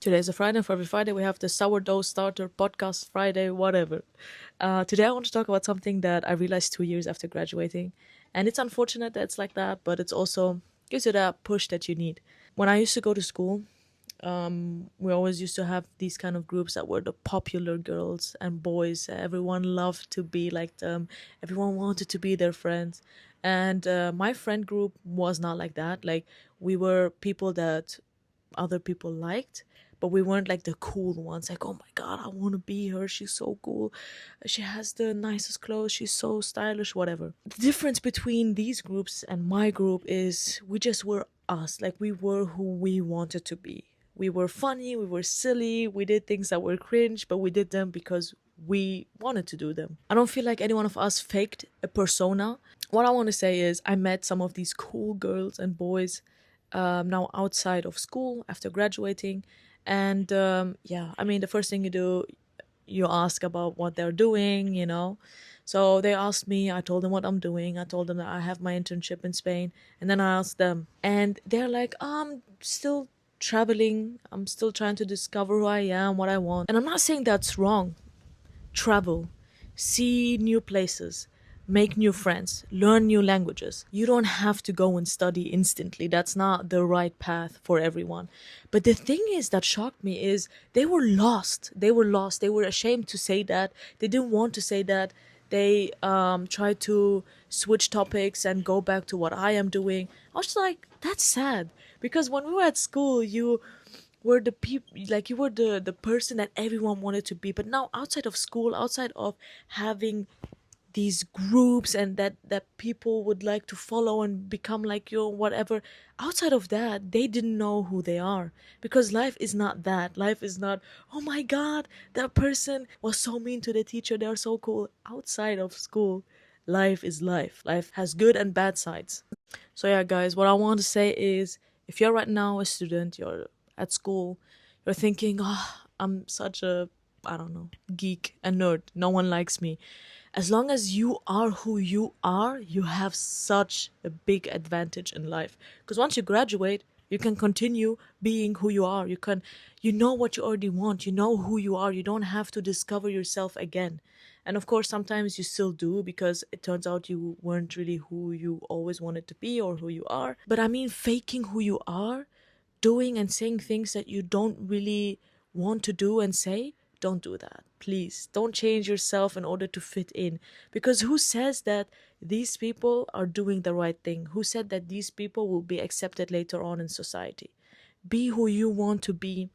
Today's a Friday, and for every Friday we have the Sourdough Starter Podcast Friday, whatever. Today I want to talk about something that I realized 2 years after graduating. And it's unfortunate that it's like that, but it's also gives you that push that you need. When I used to go to school, we always used to have these kind of groups that were the popular girls and boys. Everyone loved to be like them. Everyone wanted to be their friends. And my friend group was not like that. Like, we were people that other people liked, but we weren't like the cool ones. Like, oh my god, I want to be her. She's so cool. She has the nicest clothes. She's so stylish, whatever. The difference between these groups and my group is we just were us. Like, we were who we wanted to be. We were funny, we were silly, we did things that were cringe, but we did them because we wanted to do them. I don't feel like any one of us faked a persona. What I want to say is, I met some of these cool girls and boys now outside of school after graduating. And yeah, I mean, the first thing you do, you ask about what they're doing, you know. So they asked me, I told them what I'm doing. I told them that I have my internship in Spain. And then I asked them, and they're like, I'm still traveling. I'm still trying to discover who I am, what I want. And I'm not saying that's wrong. Travel, see new places, make new friends, learn new languages. You don't have to go and study instantly. That's not the right path for everyone. But the thing is that shocked me is they were lost. They were lost. They were ashamed to say that. They didn't want to say that. They tried to switch topics and go back to what I am doing. I was just like, that's sad. Because when we were at school, you were the people, like, you were the person that everyone wanted to be. But now, outside of school, outside of having these groups and that people would like to follow and become like you or whatever, outside of that, they didn't know who they are. Because life is not that. Life is not, oh my god, that person was so mean to the teacher, they're so cool. Outside of school, life is life. Life has good and bad sides. So yeah, guys, what I want to say is, if you're right now a student, you're at school, you're thinking, oh, I'm such a, I don't know, geek, a nerd, no one likes me. As long as you are who you are, you have such a big advantage in life. Because once you graduate, you can continue being who you are. You know what you already want. You know who you are. You don't have to discover yourself again. And of course, sometimes you still do, because it turns out you weren't really who you always wanted to be or who you are. But I mean, faking who you are, doing and saying things that you don't really want to do and say, don't do that. Please don't change yourself in order to fit in. Because who says that these people are doing the right thing? Who said that these people will be accepted later on in society? Be who you want to be.